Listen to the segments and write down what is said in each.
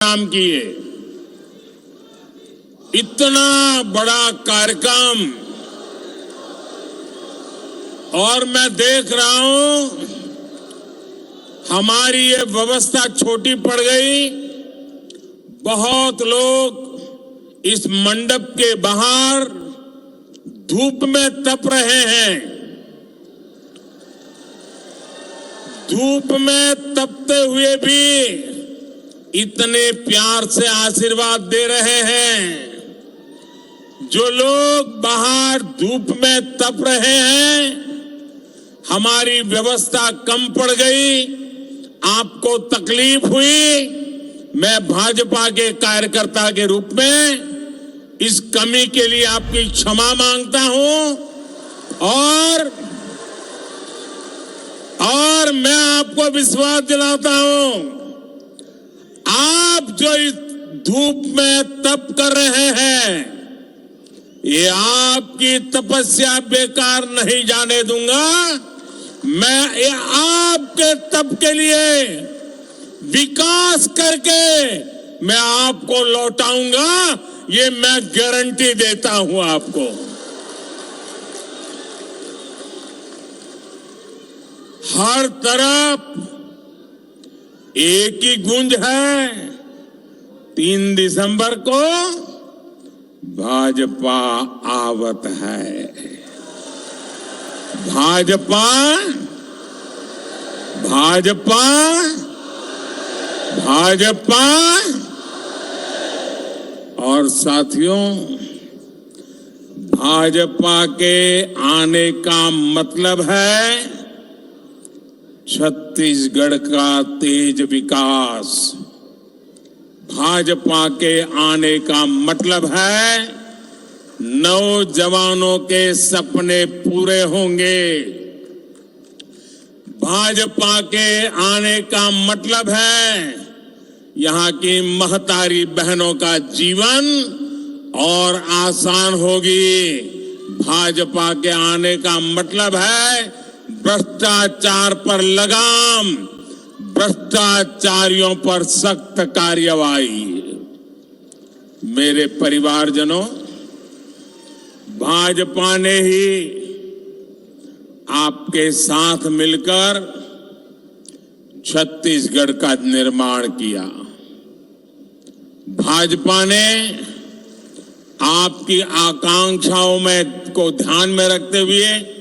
काम किए। इतना बड़ा कार्यक्रम और मैं देख रहा हूं हमारी ये व्यवस्था छोटी पड़ गई। बहुत लोग इस मंडप के बाहर धूप में तप रहे हैं। धूप में तपते हुए भी इतने प्यार से आशीर्वाद दे रहे हैं। जो लोग बाहर धूप में तप रहे हैं, हमारी व्यवस्था कम पड़ गई, आपको तकलीफ हुई, मैं भाजपा के कार्यकर्ता के रूप में इस कमी के लिए आपकी क्षमा मांगता हूं और मैं आपको विश्वास दिलाता हूं, आप जो इस धूप में तप कर रहे हैं, ये आपकी तपस्या बेकार नहीं जाने दूंगा। मैं ये आपके तप के लिए विकास करके मैं आपको लौटाऊंगा, ये मैं गारंटी देता हूं आपको। हर तरफ एक ही गूंज है, 3 दिसंबर को भाजपा आवत है। भाजपा भाजपा भाजपा। और साथियों, भाजपा के आने का मतलब है छत्तीसगढ़ का तेज विकास। भाजपा के आने का मतलब है नौजवानों के सपने पूरे होंगे। भाजपा के आने का मतलब है यहां की महतारी बहनों का जीवन और आसान होगी। भाजपा के आने का मतलब है भ्रष्टाचार पर लगाम, भ्रष्टाचारियों पर सख्त कार्रवाई। मेरे परिवारजनों, भाजपा ने ही आपके साथ मिलकर छत्तीसगढ़ का निर्माण किया। भाजपा ने आपकी आकांक्षाओं में को ध्यान में रखते हुए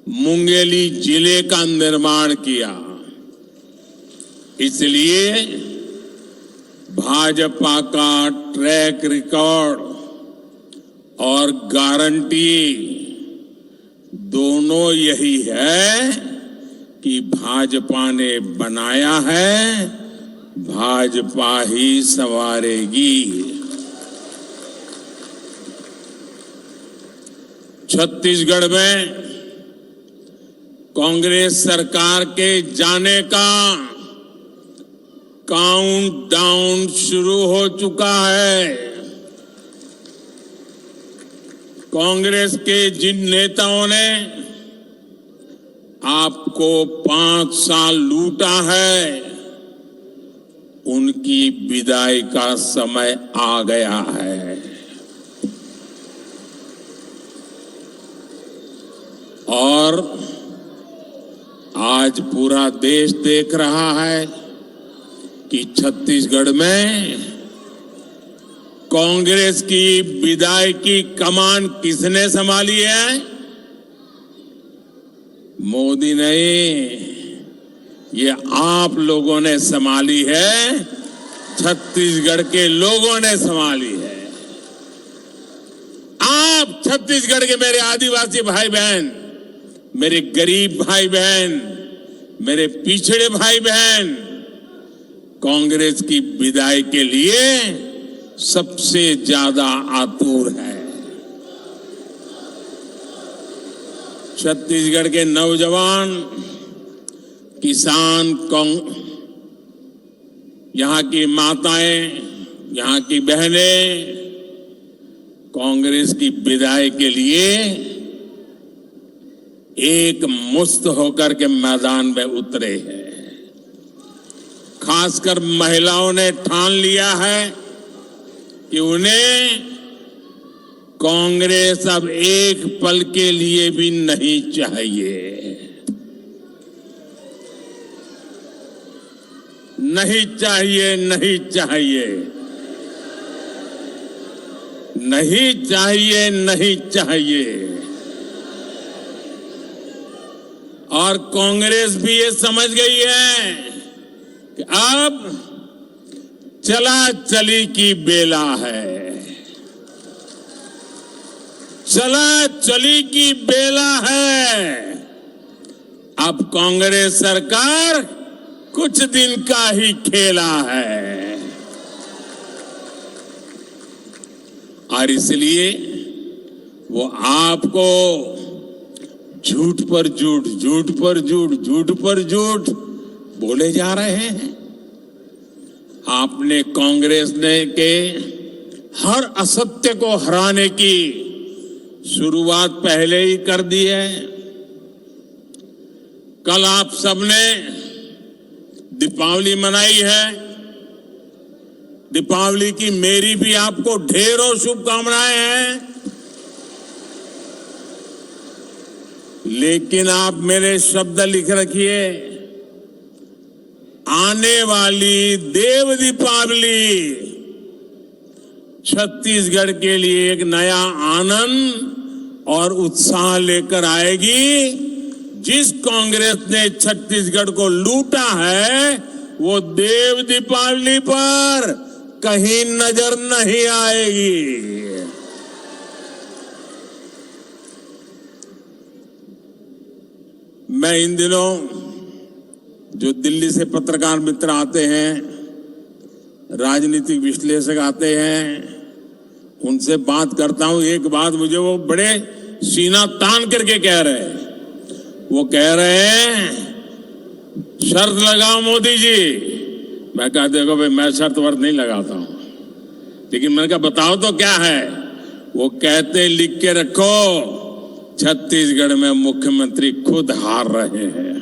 मुंगेली जिले का निर्माण किया। इसलिए भाजपा का ट्रैक रिकॉर्ड और गारंटी दोनों यही है कि भाजपा ने बनाया है, भाजपा ही संवारेगी। छत्तीसगढ़ में कांग्रेस सरकार के जाने का काउंटडाउन शुरू हो चुका है। कांग्रेस के जिन नेताओं ने आपको 5 साल लूटा है, उनकी विदाई का समय आ गया है। और आज पूरा देश देख रहा है कि छत्तीसगढ़ में कांग्रेस की विदाई की कमान किसने संभाली है? मोदी नहीं, ये आप लोगों ने संभाली है, छत्तीसगढ़ के लोगों ने संभाली है। आप छत्तीसगढ़ के मेरे आदिवासी भाई बहन, मेरे गरीब भाई बहन, मेरे पिछड़े भाई बहन, कांग्रेस की विदाई के लिए सबसे ज्यादा आतुर है। छत्तीसगढ़ के नौजवान, किसान, यहां की माताएं, यहां की बहनें कांग्रेस की विदाई के लिए एक मुस्त होकर के मैदान में उतरे हैं। खासकर महिलाओं ने ठान लिया है कि उन्हें कांग्रेस अब एक पल के लिए भी नहीं चाहिए। नहीं चाहिए, नहीं चाहिए, नहीं चाहिए, नहीं चाहिए। और कांग्रेस भी ये समझ गई है कि अब चला चली की बेला है। चला चली की बेला है। अब कांग्रेस सरकार कुछ दिन का ही खेला है और इसलिए वो आपको झूठ पर झूठ, झूठ पर झूठ, झूठ पर झूठ बोले जा रहे हैं। आपने कांग्रेस ने के हर असत्य को हराने की शुरुआत पहले ही कर दी है। कल आप सबने दीपावली मनाई है। दीपावली की मेरी भी आपको ढेरों शुभकामनाएं हैं। लेकिन आप मेरे शब्द लिख रखिए, आने वाली देव दीपावली छत्तीसगढ़ के लिए एक नया आनंद और उत्साह लेकर आएगी। जिस कांग्रेस ने छत्तीसगढ़ को लूटा है वो देव दीपावली पर कहीं नजर नहीं आएगी। मैं इन दिनों जो दिल्ली से पत्रकार मित्र आते हैं, राजनीतिक विश्लेषक आते हैं, उनसे बात करता हूं। एक बात मुझे वो बड़े सीना तान करके कह रहे हैं। वो कह रहे हैं शर्त लगाओ मोदी जी। मैं कहा देखो भाई, मैं शर्त वर्त नहीं लगाता हूं, लेकिन मैंने कहा बताओ तो क्या है। वो कहते लिख के रखो, छत्तीसगढ़ में मुख्यमंत्री खुद हार रहे हैं।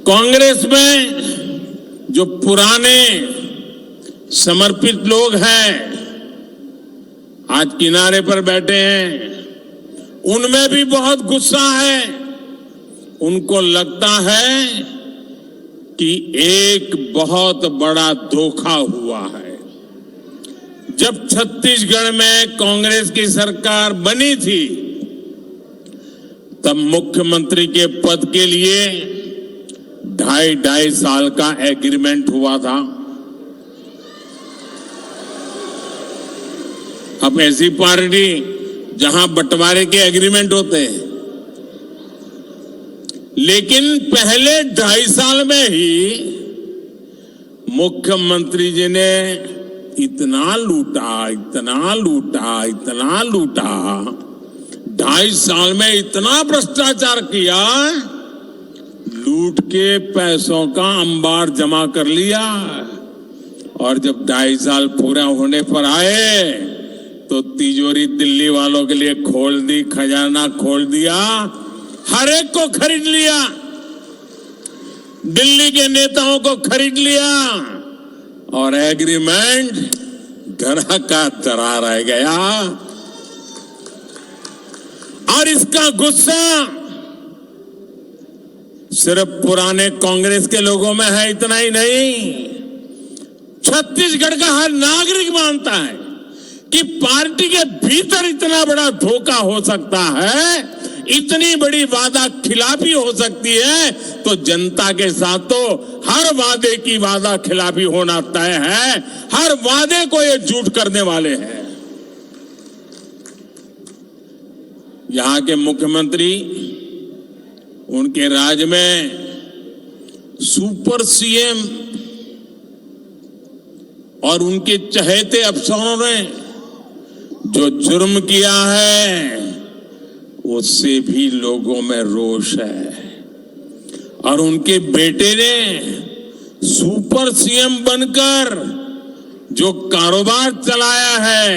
कांग्रेस में जो पुराने समर्पित लोग हैं आज किनारे पर बैठे हैं, उनमें भी बहुत गुस्सा है। उनको लगता है कि एक बहुत बड़ा धोखा हुआ है। जब छत्तीसगढ़ में कांग्रेस की सरकार बनी थी तब मुख्यमंत्री के पद के लिए 2.5 साल का एग्रीमेंट हुआ था। अब ऐसी पार्टी जहां बंटवारे के एग्रीमेंट होते हैं, लेकिन पहले 2.5 साल में ही मुख्यमंत्री जी ने इतना लूटा, इतना लूटा, इतना लूटा, 2.5 साल में इतना भ्रष्टाचार किया, लूट के पैसों का अंबार जमा कर लिया। और जब 2.5 साल पूरा होने पर आए तो तिजोरी दिल्ली वालों के लिए खोल दी, खजाना खोल दिया, हर एक को खरीद लिया, दिल्ली के नेताओं को खरीद लिया और एग्रीमेंट धरा का धरा रह गया। और इसका गुस्सा सिर्फ पुराने कांग्रेस के लोगों में है, इतना ही नहीं, छत्तीसगढ़ का हर नागरिक मानता है कि पार्टी के भीतर इतना बड़ा धोखा हो सकता है, इतनी बड़ी वादा खिलाफी हो सकती है, तो जनता के साथ तो हर वादे की वादा खिलाफी होना तय है। हर वादे को ये झूठ करने वाले हैं। यहां के मुख्यमंत्री, उनके राज में सुपर सीएम और उनके चहेते अफसरों ने जो जुर्म किया है उससे भी लोगों में रोष है। और उनके बेटे ने सुपर सीएम बनकर जो कारोबार चलाया है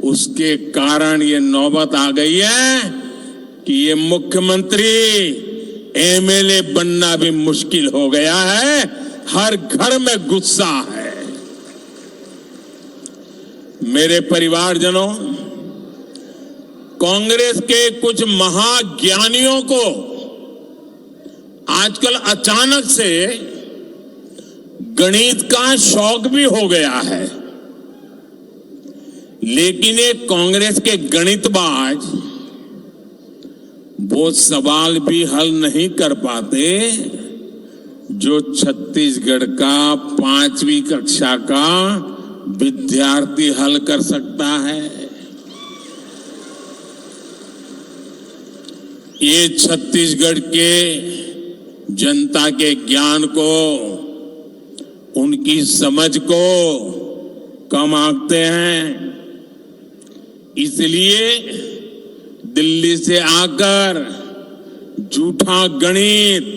उसके कारण ये नौबत आ गई है कि ये मुख्यमंत्री एमएलए बनना भी मुश्किल हो गया है। हर घर में गुस्सा है। मेरे परिवारजनों, कांग्रेस के कुछ महाज्ञानियों को आजकल अचानक से गणित का शौक भी हो गया है। लेकिन ये कांग्रेस के गणितबाज वो सवाल भी हल नहीं कर पाते जो छत्तीसगढ़ का 5वीं कक्षा का विद्यार्थी हल कर सकता है। ये छत्तीसगढ़ के जनता के ज्ञान को, उनकी समझ को कम आंकते हैं। इसलिए दिल्ली से आकर झूठा गणित,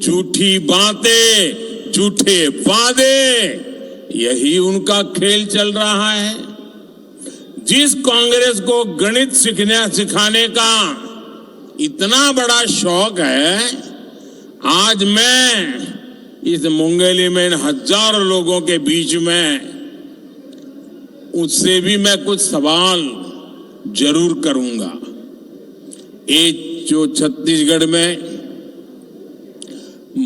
झूठी बातें, झूठे वादे, यही उनका खेल चल रहा है। जिस कांग्रेस को गणित सिखाने का इतना बड़ा शौक है, आज मैं इस मुंगेली में इन हजारों लोगों के बीच में उससे भी मैं कुछ सवाल जरूर करूंगा। एक जो छत्तीसगढ़ में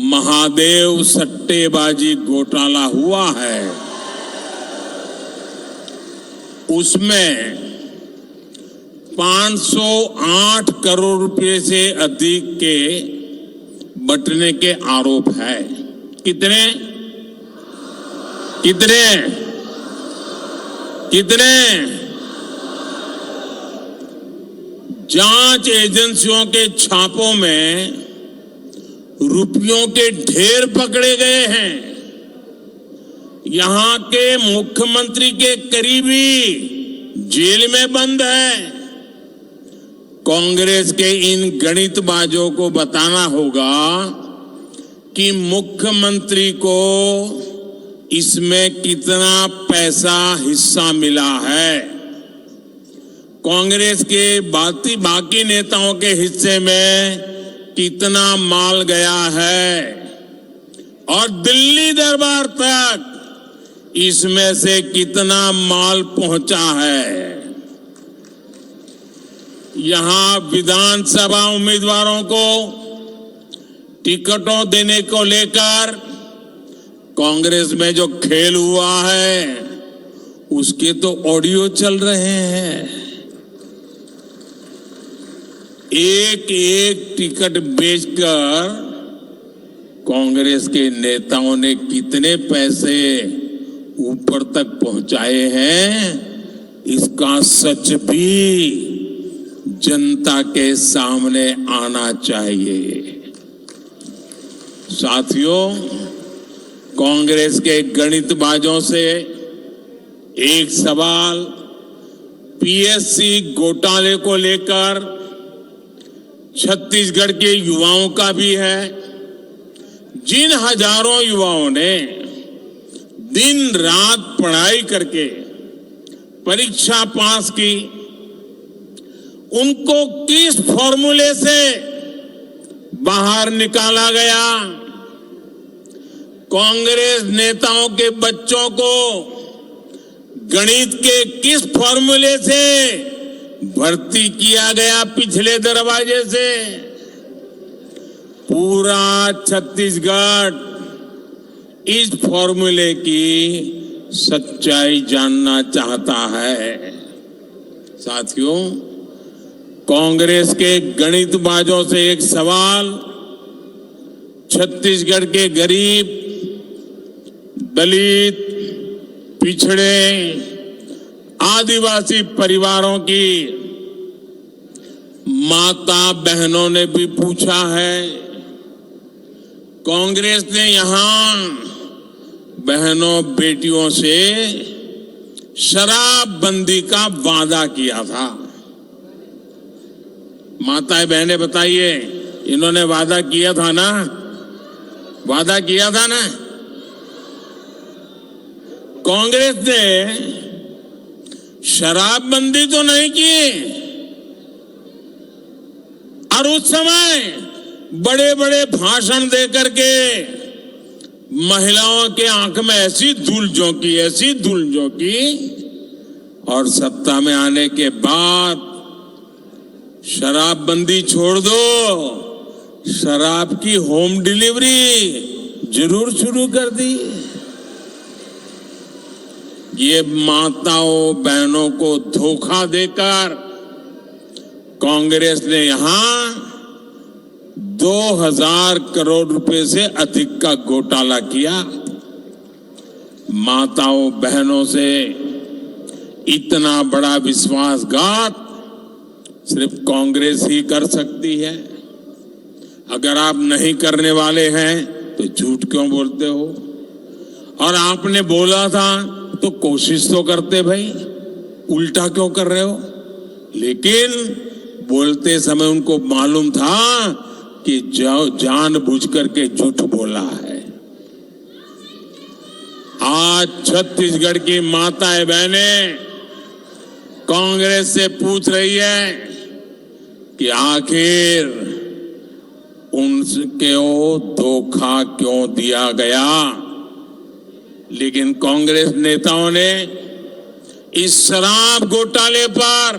महादेव सट्टेबाजी घोटाला हुआ है, उसमें 508 करोड़ रुपए से अधिक के बंटने के आरोप है। कितने कितने कितने? जांच एजेंसियों के छापों में रुपयों के ढेर पकड़े गए हैं। यहां के मुख्यमंत्री के करीबी जेल में बंद है। कांग्रेस के इन गणितबाजों को बताना होगा कि मुख्यमंत्री को इसमें कितना पैसा हिस्सा मिला है। कांग्रेस के बाकी नेताओं के हिस्से में कितना माल गया है और दिल्ली दरबार तक इसमें से कितना माल पहुंचा है। यहां विधानसभा उम्मीदवारों को टिकटों देने को लेकर कांग्रेस में जो खेल हुआ है, उसके तो ऑडियो चल रहे हैं। एक एक टिकट बेचकर कांग्रेस के नेताओं ने कितने पैसे ऊपर तक पहुंचाए हैं, इसका सच भी जनता के सामने आना चाहिए। साथियों, कांग्रेस के गणितबाजों से एक सवाल पीएससी घोटाले को लेकर छत्तीसगढ़ के युवाओं का भी है। जिन हजारों युवाओं ने दिन रात पढ़ाई करके परीक्षा पास की, उनको किस फॉर्मूले से बाहर निकाला गया? कांग्रेस नेताओं के बच्चों को गणित के किस फॉर्मूले से भर्ती किया गया पिछले दरवाजे से? पूरा छत्तीसगढ़ इस फॉर्मूले की सच्चाई जानना चाहता है। साथियों, कांग्रेस के गणितबाजों से एक सवाल छत्तीसगढ़ के गरीब, दलित, पिछड़े, आदिवासी परिवारों की माता बहनों ने भी पूछा है। कांग्रेस ने यहां बहनों बेटियों से शराबबंदी का वादा किया था। माताएं बहनें बताइए, इन्होंने वादा किया था ना? वादा किया था ना? कांग्रेस ने शराबबंदी तो नहीं की, और उस समय बड़े बड़े भाषण दे करके महिलाओं के आंख में ऐसी धूल झोंकी, और सत्ता में आने के बाद शराबबंदी छोड़ दो, शराब की होम डिलीवरी जरूर शुरू कर दी। ये माताओं बहनों को धोखा देकर कांग्रेस ने यहां 2000 करोड़ रुपए से अधिक का घोटाला किया। माताओं बहनों से इतना बड़ा विश्वासघात सिर्फ कांग्रेस ही कर सकती है। अगर आप नहीं करने वाले हैं तो झूठ क्यों बोलते हो? और आपने बोला था तो कोशिश तो करते भाई, उल्टा क्यों कर रहे हो? लेकिन बोलते समय उनको मालूम था कि जानबूझ करके झूठ बोला है। आज छत्तीसगढ़ की माताएं बहनें कांग्रेस से पूछ रही है कि आखिर उनको धोखा क्यों दिया गया। लेकिन कांग्रेस नेताओं ने इस शराब घोटाले पर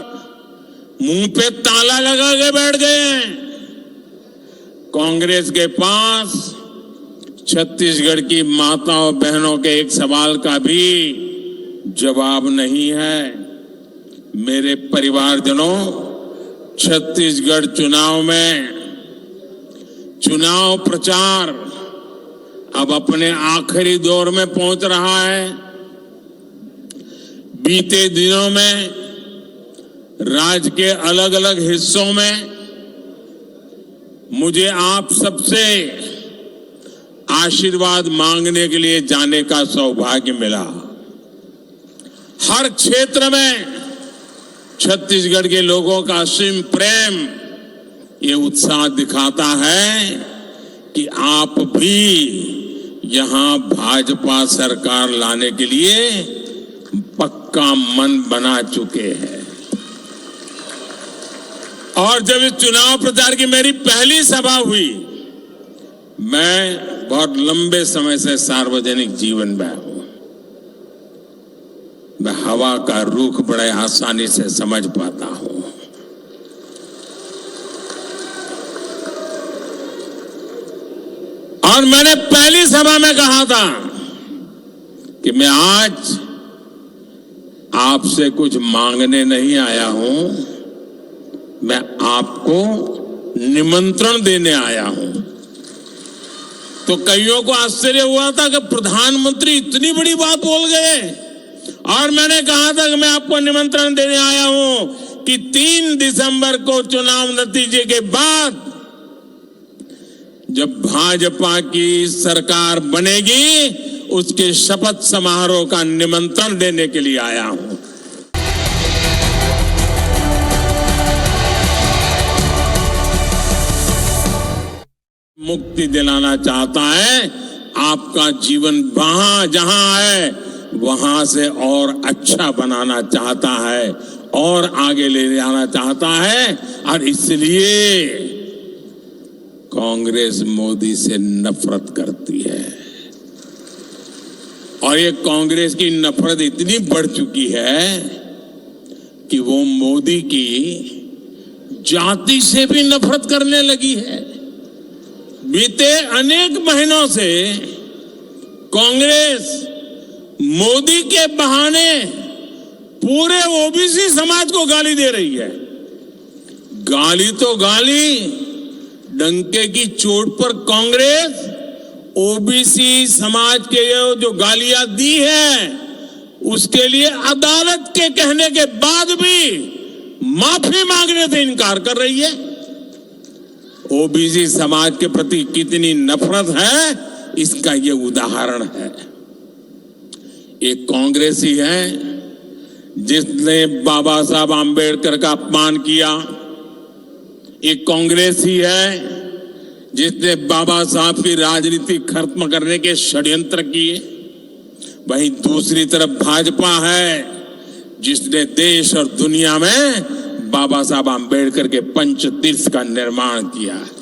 मुंह पे ताला लगा के बैठ गए हैं। कांग्रेस के पास छत्तीसगढ़ की माताओं बहनों के एक सवाल का भी जवाब नहीं है। मेरे परिवारजनों, छत्तीसगढ़ चुनाव में चुनाव प्रचार अब अपने आखिरी दौर में पहुंच रहा है। बीते दिनों में राज्य के अलग अलग हिस्सों में मुझे आप सबसे आशीर्वाद मांगने के लिए जाने का सौभाग्य मिला। हर क्षेत्र में छत्तीसगढ़ के लोगों का असीम प्रेम ये उत्साह दिखाता है कि आप भी यहां भाजपा सरकार लाने के लिए पक्का मन बना चुके हैं। और जब इस चुनाव प्रचार की मेरी पहली सभा हुई, मैं बहुत लंबे समय से सार्वजनिक जीवन में हूं। मैं हवा का रुख बड़े आसानी से समझ पाता हूं। और मैंने पहली सभा में कहा था कि मैं आज आपसे कुछ मांगने नहीं आया हूं, मैं आपको निमंत्रण देने आया हूं। तो कईयों को आश्चर्य हुआ था कि प्रधानमंत्री इतनी बड़ी बात बोल गए। और मैंने कहा था कि मैं आपको निमंत्रण देने आया हूं कि 3 दिसंबर को चुनाव नतीजे के बाद जब भाजपा की सरकार बनेगी, उसके शपथ समारोह का निमंत्रण देने के लिए आया हूं। मुक्ति दिलाना चाहता है, आपका जीवन वहां जहां है वहां से और अच्छा बनाना चाहता है और आगे ले जाना चाहता है। और इसलिए कांग्रेस मोदी से नफरत करती है। और ये कांग्रेस की नफरत इतनी बढ़ चुकी है कि वो मोदी की जाति से भी नफरत करने लगी है। बीते अनेक महीनों से कांग्रेस मोदी के बहाने पूरे ओबीसी समाज को गाली दे रही है। गाली तो गाली, डंके की चोट पर कांग्रेस ओबीसी समाज के जो गालियां दी है उसके लिए अदालत के कहने के बाद भी माफी मांगने से इनकार कर रही है। ओबीसी समाज के प्रति कितनी नफरत है, इसका ये उदाहरण है। एक कांग्रेसी है जिसने बाबा साहब आंबेडकर का अपमान किया। एक कांग्रेसी है जिसने बाबा साहब की राजनीति खत्म करने के षड्यंत्र किए। वहीं दूसरी तरफ भाजपा है जिसने देश और दुनिया में बाबा साहब आम्बेडकर के पंचतीर्थ का निर्माण किया है।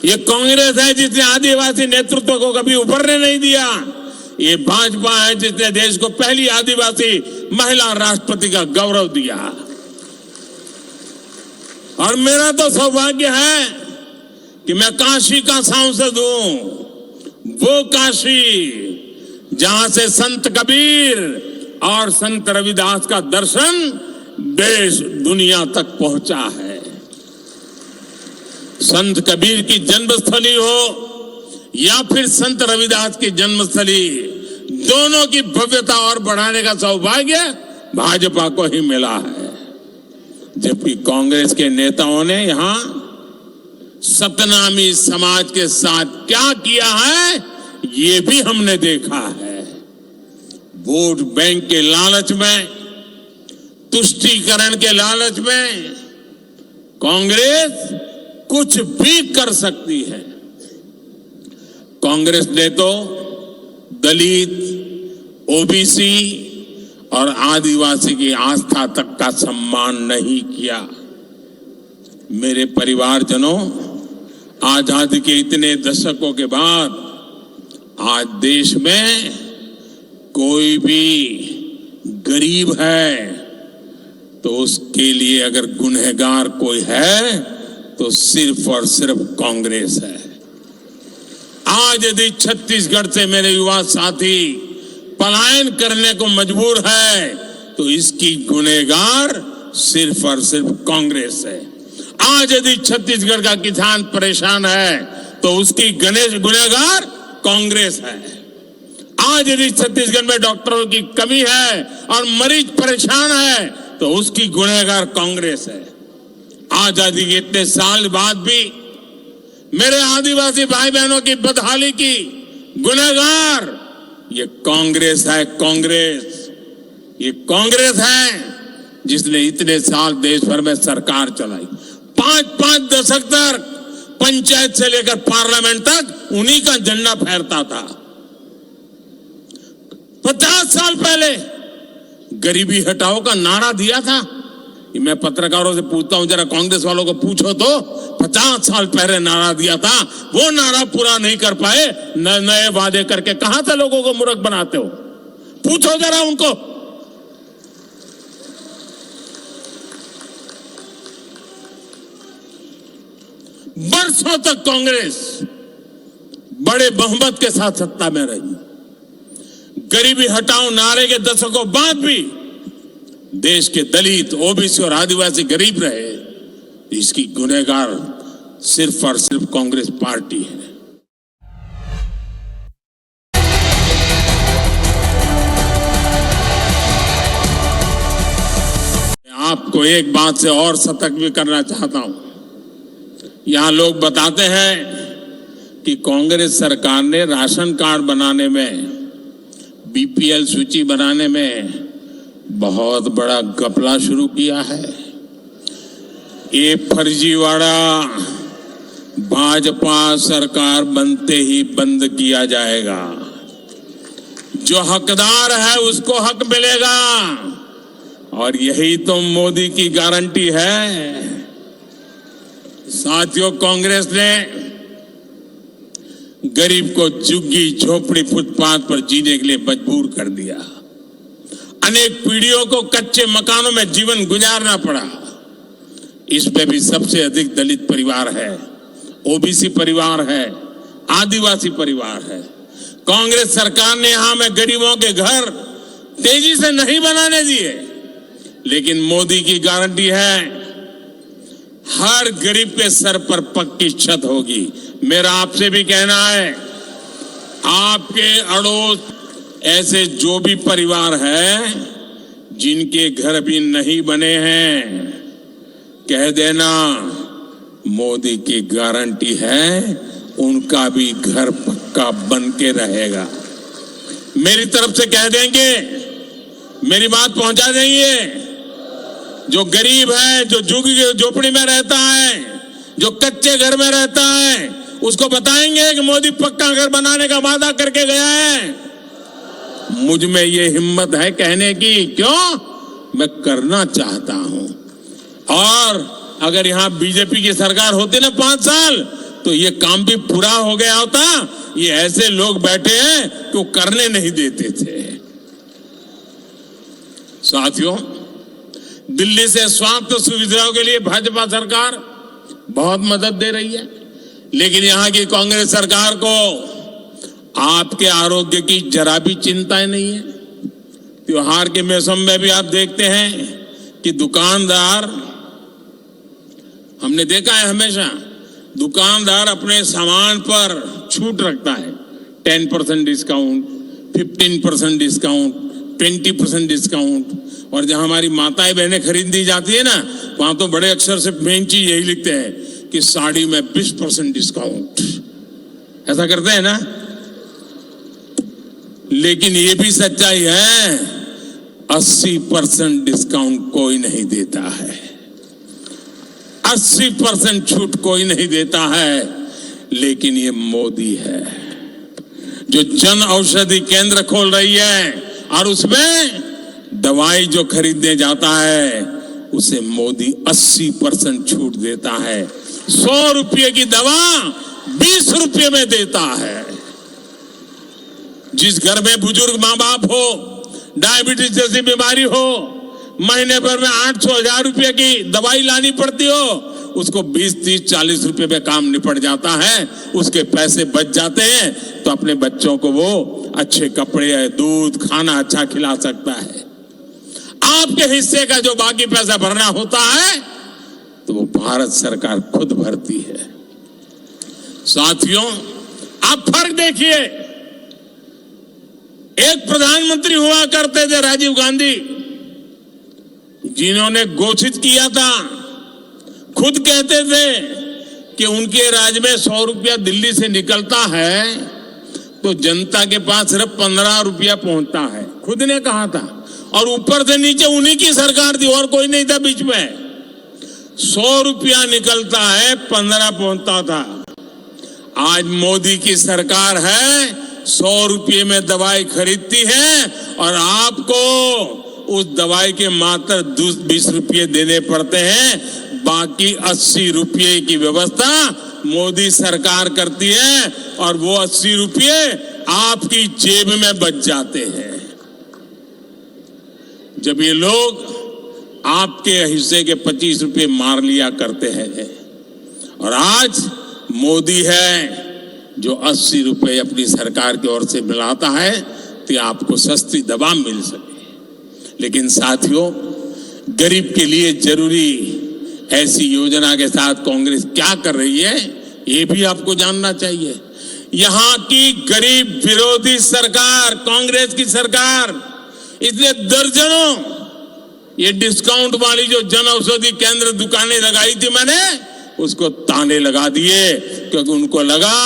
ये कांग्रेस है जिसने आदिवासी नेतृत्व को कभी उभरने नहीं दिया। ये भाजपा है जिसने देश को पहली आदिवासी महिला राष्ट्रपति का गौरव दिया। और मेरा तो सौभाग्य है कि मैं काशी का सांसद हूं, वो काशी जहां से संत कबीर और संत रविदास का दर्शन देश दुनिया तक पहुंचा है। संत कबीर की जन्मस्थली हो या फिर संत रविदास की जन्मस्थली, दोनों की भव्यता और बढ़ाने का सौभाग्य भाजपा को ही मिला है। जबकि कांग्रेस के नेताओं ने यहां सतनामी समाज के साथ क्या किया है, ये भी हमने देखा है। वोट बैंक के लालच में, तुष्टीकरण के लालच में कांग्रेस कुछ भी कर सकती है। कांग्रेस ने तो दलित, ओबीसी और आदिवासी की आस्था तक का सम्मान नहीं किया। मेरे परिवारजनों, आजादी के इतने दशकों के बाद आज देश में कोई भी गरीब है तो उसके लिए अगर गुनहगार कोई है तो सिर्फ और सिर्फ कांग्रेस है। आज यदि छत्तीसगढ़ से मेरे युवा साथी पलायन करने को मजबूर है तो इसकी गुनहगार सिर्फ और सिर्फ कांग्रेस है। आज यदि छत्तीसगढ़ का किसान परेशान है तो उसकी गुनहगार कांग्रेस है। आज यदि छत्तीसगढ़ में डॉक्टरों की कमी है और मरीज परेशान है तो उसकी गुनहगार कांग्रेस है। आजादी के इतने साल बाद भी मेरे आदिवासी भाई बहनों की बदहाली की गुनहगार ये कांग्रेस है। ये कांग्रेस है जिसने इतने साल देश भर में सरकार चलाई। 5-5 दशक तक पंचायत से लेकर पार्लियामेंट तक उन्हीं का झंडा फहरता था। 50 साल पहले गरीबी हटाओ का नारा दिया था। मैं पत्रकारों से पूछता हूं, जरा कांग्रेस वालों को पूछो तो 50 साल पहले नारा दिया था, वो नारा पूरा नहीं कर पाए, नए वादे करके कहां से लोगों को मूर्ख बनाते हो? पूछो जरा उनको। बरसों तक कांग्रेस बड़े बहुमत के साथ सत्ता में रही। गरीबी हटाओ नारे के दशकों बाद भी देश के दलित, ओबीसी और आदिवासी गरीब रहे। इसकी गुनहगार सिर्फ और सिर्फ कांग्रेस पार्टी है। आपको एक बात से और सतर्क भी करना चाहता हूं। यहां लोग बताते हैं कि कांग्रेस सरकार ने राशन कार्ड बनाने में, बीपीएल सूची बनाने में बहुत बड़ा घपला शुरू किया है। ये फर्जीवाड़ा भाजपा सरकार बनते ही बंद किया जाएगा। जो हकदार है उसको हक मिलेगा और यही तो मोदी की गारंटी है। साथियों, कांग्रेस ने गरीब को झुग्गी झोपड़ी फुटपाथ पर जीने के लिए मजबूर कर दिया। अनेक पीढ़ियों को कच्चे मकानों में जीवन गुजारना पड़ा। इसमें भी सबसे अधिक दलित परिवार है, ओबीसी परिवार है, आदिवासी परिवार है। कांग्रेस सरकार ने यहां में गरीबों के घर तेजी से नहीं बनाने दिए, लेकिन मोदी की गारंटी है हर गरीब के सर पर पक्की छत होगी। मेरा आपसे भी कहना है, आपके अड़ोस ऐसे जो भी परिवार है जिनके घर भी नहीं बने हैं, कह देना मोदी की गारंटी है उनका भी घर पक्का बन के रहेगा। मेरी तरफ से कह देंगे, मेरी बात पहुंचा देंगे। जो गरीब है, जो झुग्गी झोपड़ी में रहता है, जो कच्चे घर में रहता है, उसको बताएंगे कि मोदी पक्का घर बनाने का वादा करके गया है। मुझ में ये हिम्मत है कहने की, क्यों? मैं करना चाहता हूं। और अगर यहां बीजेपी की सरकार होती ना 5 साल, तो ये काम भी पूरा हो गया होता। ये ऐसे लोग बैठे हैं कि वो करने नहीं देते थे। साथियों, दिल्ली से स्वास्थ्य सुविधाओं के लिए भाजपा सरकार बहुत मदद दे रही है, लेकिन यहां की कांग्रेस सरकार को आपके आरोग्य की जरा भी चिंता नहीं है। त्योहार के मौसम में भी आप देखते हैं कि दुकानदार, हमने देखा है हमेशा दुकानदार अपने सामान पर छूट रखता है। 10% डिस्काउंट, 15% डिस्काउंट, 20% डिस्काउंट। और जहां हमारी माताएं बहनें खरीदी जाती है ना, वहां तो बड़े अक्षर से मेन चीज यही लिखते हैं कि साड़ी में 20% डिस्काउंट। ऐसा करते हैं ना। लेकिन ये भी सच्चाई है, 80% डिस्काउंट कोई नहीं देता है, 80% छूट कोई नहीं देता है। लेकिन ये मोदी है जो जन औषधि केंद्र खोल रही है, और उसमें दवाई जो खरीदने जाता है उसे मोदी 80% छूट देता है। 100 रुपये की दवा 20 रुपये में देता है। जिस घर में बुजुर्ग मां बाप हो, डायबिटीज जैसी बीमारी हो, महीने भर में 800-1000 रुपये की दवाई लानी पड़ती हो, उसको 20, 30, 40 रुपये में काम निपट जाता है। उसके पैसे बच जाते हैं तो अपने बच्चों को वो अच्छे कपड़े, दूध, खाना अच्छा खिला सकता है। आपके हिस्से का जो बाकी पैसा भरना होता है तो वो भारत सरकार खुद भरती है। साथियों, आप फर्क देखिए। एक प्रधानमंत्री हुआ करते थे राजीव गांधी, जिन्होंने घोषित किया था, खुद कहते थे कि उनके राज्य में 100 रुपया दिल्ली से निकलता है तो जनता के पास सिर्फ 15 रुपया पहुंचता है। खुद ने कहा था, और ऊपर से नीचे उन्हीं की सरकार थी और कोई नहीं था बीच में। 100 रुपया निकलता है, 15 पहुंचता था। आज मोदी की सरकार है, 100 रुपये में दवाई खरीदती है और आपको उस दवाई के मात्र 20 रुपये देने पड़ते हैं। बाकी 80 रुपये की व्यवस्था मोदी सरकार करती है और वो 80 रुपये आपकी जेब में बच जाते हैं। जब ये लोग आपके हिस्से के 25 रुपये मार लिया करते हैं, और आज मोदी है जो 80 रुपये अपनी सरकार की ओर से मिलाता है कि आपको सस्ती दवा मिल सके। लेकिन साथियों, गरीब के लिए जरूरी ऐसी योजना के साथ कांग्रेस क्या कर रही है, ये भी आपको जानना चाहिए। यहां की गरीब विरोधी सरकार, कांग्रेस की सरकार, इसने दर्जनों ये डिस्काउंट वाली जो जन औषधि केंद्र दुकानें लगाई थी, मैंने उसको ताने लगा दिए, क्योंकि उनको लगा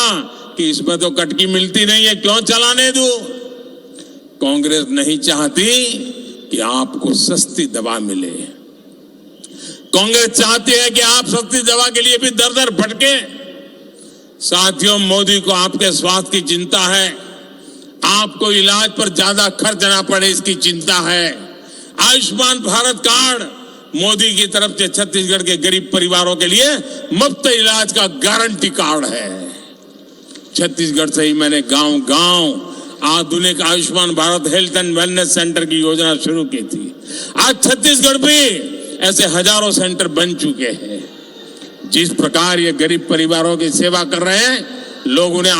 कि इसमें तो कटकी मिलती नहीं है, क्यों चलाने दूं। कांग्रेस नहीं चाहती कि आपको सस्ती दवा मिले। कांग्रेस चाहती है कि आप सस्ती दवा के लिए भी दर दर भटके। साथियों, मोदी को आपके स्वास्थ्य की चिंता है, आपको इलाज पर ज्यादा खर्च ना पड़े इसकी चिंता है। आयुष्मान भारत कार्ड मोदी की तरफ से छत्तीसगढ़ के गरीब परिवारों के लिए मुफ्त इलाज का गारंटी कार्ड है। छत्तीसगढ़ से ही मैंने गांव गांव आधुनिक Ayushman Bharat health and wellness centre की योजना शुरू की थी। आज छत्तीसगढ़ भी ऐसे हजारों सेंटर बन चुके हैं। जिस प्रकार ये गरीब परिवारों की सेवा कर रहे हैं, लोग उन्हें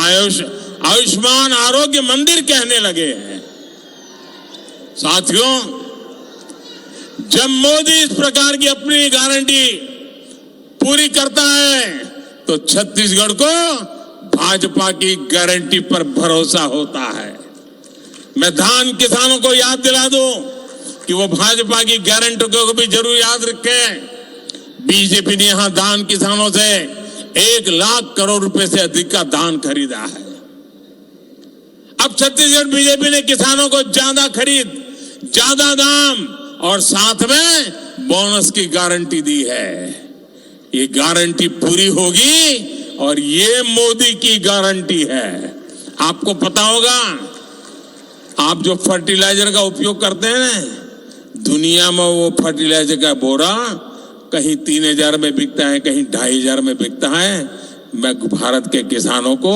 आयुष्मान आरोग्य मंदिर कहने लगे हैं। साथियों, जब मोदी इस प्रकार की अपनी गारंटी पूरी करता है तो छत्तीसगढ़ को भाजपा की गारंटी पर भरोसा होता है। मैं धान किसानों को याद दिला दूं कि वो भाजपा की गारंटी को भी जरूर याद रखें। बीजेपी ने यहां धान किसानों से 1 लाख करोड़ रुपए से अधिक का धान खरीदा है। अब छत्तीसगढ़ बीजेपी ने किसानों को ज्यादा खरीद, ज्यादा दाम और साथ में बोनस की गारंटी दी है। ये गारंटी पूरी होगी और ये मोदी की गारंटी है। आपको पता होगा, आप जो फर्टिलाइजर का उपयोग करते हैं, दुनिया में वो फर्टिलाइजर का बोरा कहीं 3,000 में बिकता है, कहीं 2,500 में बिकता है। मैं भारत के किसानों को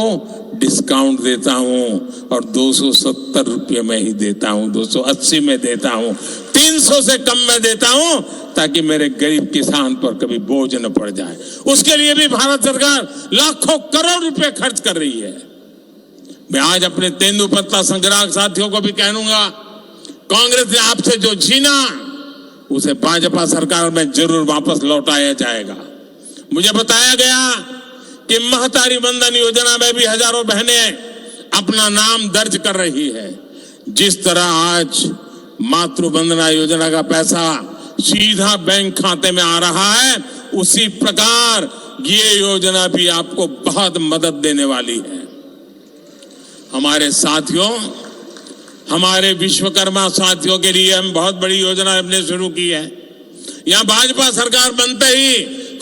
डिस्काउंट देता हूं और 270 रुपये में ही देता हूं, 280 में देता हूं, 300 से कम में देता हूं, ताकि मेरे गरीब किसान पर कभी बोझ न पड़ जाए। उसके लिए भी भारत सरकार लाखों करोड़ रुपए खर्च कर रही है। मैं आज अपने तेंदुपत्ता संग्राहक साथियों को भी कहूंगा, कांग्रेस ने आपसे जो छीना उसे भाजपा सरकार में जरूर वापस लौटाया जाएगा। मुझे बताया गया कि महतारी वंदन योजना में भी हजारों बहनें अपना नाम दर्ज कर रही है। जिस तरह आज मातृ वंदना योजना का पैसा सीधा बैंक खाते में आ रहा है, उसी प्रकार ये योजना भी आपको बहुत मदद देने वाली है। हमारे साथियों, हमारे विश्वकर्मा साथियों के लिए हम बहुत बड़ी योजना हमने शुरू की है। यहां भाजपा सरकार बनते ही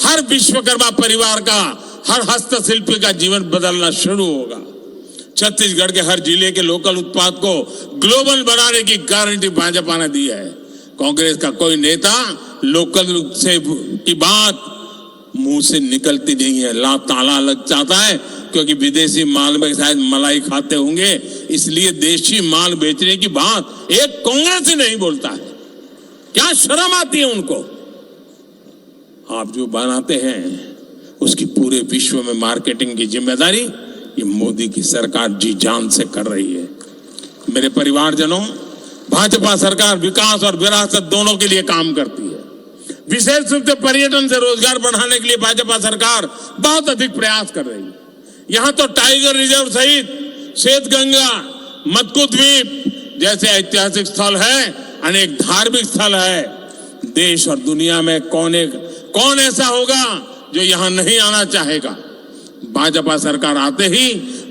हर विश्वकर्मा परिवार का, हर हस्तशिल्पी का जीवन बदलना शुरू होगा। छत्तीसगढ़ के हर जिले के लोकल उत्पाद को ग्लोबल बनाने की गारंटी भाजपा ने दी है। कांग्रेस का कोई नेता लोकल से की बात मुंह से निकलती नहीं है, ताला लग जाता है, क्योंकि विदेशी माल में शायद मलाई खाते होंगे, इसलिए देशी माल बेचने की बात एक कांग्रेस ही नहीं बोलता है। क्या शर्म आती है उनको? आप जो बनाते हैं उसकी पूरे विश्व में मार्केटिंग की जिम्मेदारी ये मोदी की सरकार जी जान से कर रही है। मेरे परिवारजनों, भाजपा सरकार विकास और विरासत दोनों के लिए काम करती है। विशेष रूप से पर्यटन से रोजगार बढ़ाने के लिए भाजपा सरकार बहुत अधिक प्रयास कर रही है। यहां तो टाइगर रिजर्व सहित श्वेतगंगा, मत्कु द्वीप जैसे ऐतिहासिक स्थल है, अनेक धार्मिक स्थल है। देश और दुनिया में कौन ऐसा होगा जो यहां नहीं आना चाहेगा? भाजपा सरकार आते ही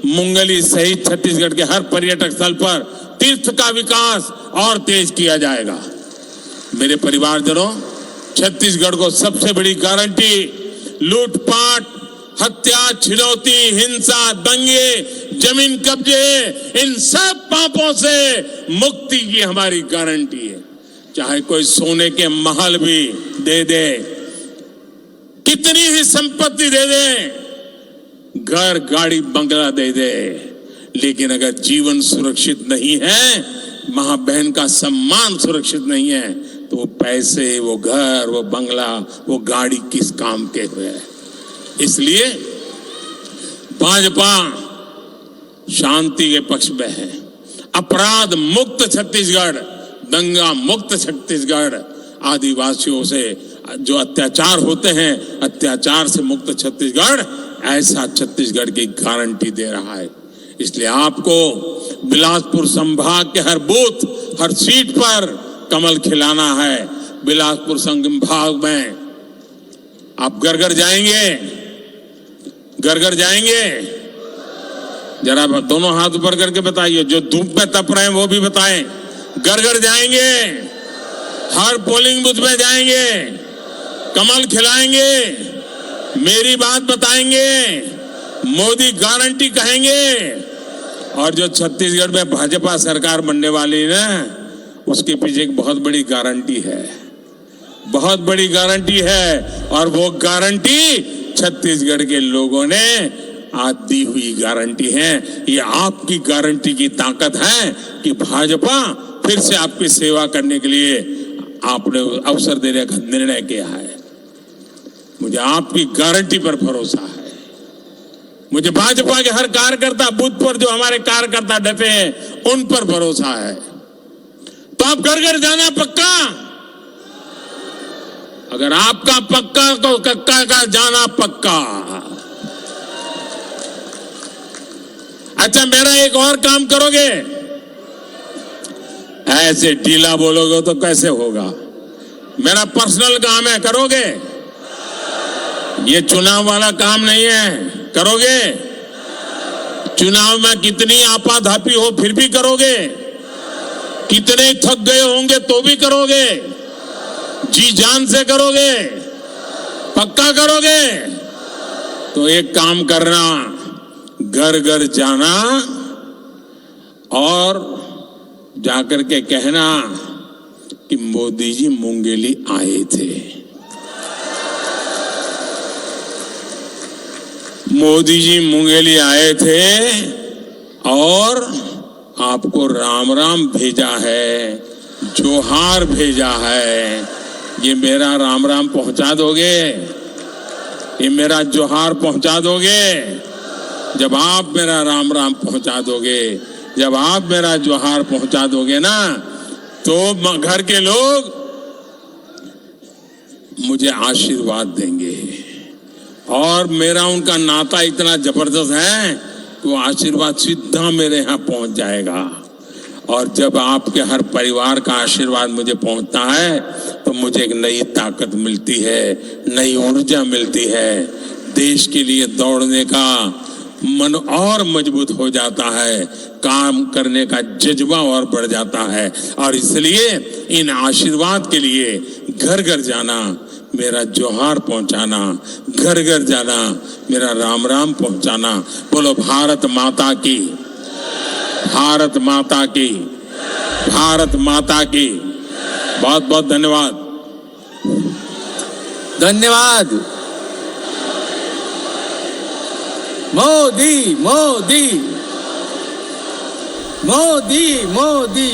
मुंगली सहित छत्तीसगढ़ के हर पर्यटक स्थल पर तीर्थ का विकास और तेज किया जाएगा। मेरे परिवारजनों, छत्तीसगढ़ को सबसे बड़ी गारंटी लूटपाट, हत्या, छिनौती, हिंसा, दंगे, जमीन कब्जे, इन सब पापों से मुक्ति की हमारी गारंटी है। चाहे कोई सोने के महल भी दे दे, कितनी ही संपत्ति दे दे, घर, गाड़ी, बंगला दे दे, लेकिन अगर जीवन सुरक्षित नहीं है, मां बहन का सम्मान सुरक्षित नहीं है, तो वो पैसे, वो घर, वो बंगला, वो गाड़ी किस काम के हुए? इसलिए भाजपा शांति के पक्ष में है। अपराध मुक्त छत्तीसगढ़, दंगा मुक्त छत्तीसगढ़, आदिवासियों से जो अत्याचार होते हैं, अत्याचार से मुक्त छत्तीसगढ़, ऐसा छत्तीसगढ़ की गारंटी दे रहा है। इसलिए आपको बिलासपुर संभाग के हर बूथ, हर सीट पर कमल खिलाना है। बिलासपुर संभाग में आप घर जाएंगे, घर जाएंगे? जरा दोनों हाथ ऊपर करके बताइए, जो धूप में तप रहे हैं वो भी बताएं। घर जाएंगे, हर पोलिंग बूथ में जाएंगे, कमल खिलाएंगे, मेरी बात बताएंगे, मोदी गारंटी कहेंगे। और जो छत्तीसगढ़ में भाजपा सरकार बनने वाली है ना, उसके पीछे एक बहुत बड़ी गारंटी है, बहुत बड़ी गारंटी है। और वो गारंटी छत्तीसगढ़ के लोगों ने आज दी हुई गारंटी है। ये आपकी गारंटी की ताकत है कि भाजपा फिर से आपकी सेवा करने के लिए आपने अवसर देने का निर्णय किया है। मुझे आपकी गारंटी पर भरोसा है। मुझे भाजपा के हर कार्यकर्ता, बूथ पर जो हमारे कार्यकर्ता डटे हैं, उन पर भरोसा है। तो आप घर जाना पक्का? अगर आपका पक्का तो कक्का का जाना पक्का। अच्छा, मेरा एक और काम करोगे? ऐसे ढीला बोलोगे तो कैसे होगा? मेरा पर्सनल काम है, करोगे? ये चुनाव वाला काम नहीं है, करोगे? चुनाव में कितनी आपाधापी हो फिर भी करोगे? कितने थक गए होंगे तो भी करोगे? जी जान से करोगे? पक्का करोगे? तो एक काम करना, घर जाना और जाकर के कहना कि मोदी जी मुंगेली आए थे। मोदी जी मुंगेली आए थे और आपको राम राम भेजा है, जोहार भेजा है। ये मेरा राम राम पहुंचा दोगे? ये मेरा जोहार पहुंचा दोगे? जब आप मेरा राम राम पहुंचा दोगे, जब आप मेरा जोहार पहुंचा दोगे ना, तो घर के लोग मुझे आशीर्वाद देंगे। और मेरा उनका नाता इतना जबरदस्त है कि वो आशीर्वाद सीधा मेरे यहाँ पहुंच जाएगा। और जब आपके हर परिवार का आशीर्वाद मुझे पहुंचता है तो मुझे एक नई ताकत मिलती है, नई ऊर्जा मिलती है। देश के लिए दौड़ने का मन और मजबूत हो जाता है, काम करने का जज्बा और बढ़ जाता है। और इसलिए इन आशीर्वाद के लिए घर घर जाना, मेरा जोहार पहुंचाना, घर घर जाना, मेरा राम राम पहुंचाना। बोलो भारत माता की, भारत माता की, भारत माता की। बहुत बहुत धन्यवाद। धन्यवाद। मोदी मोदी मोदी मोदी।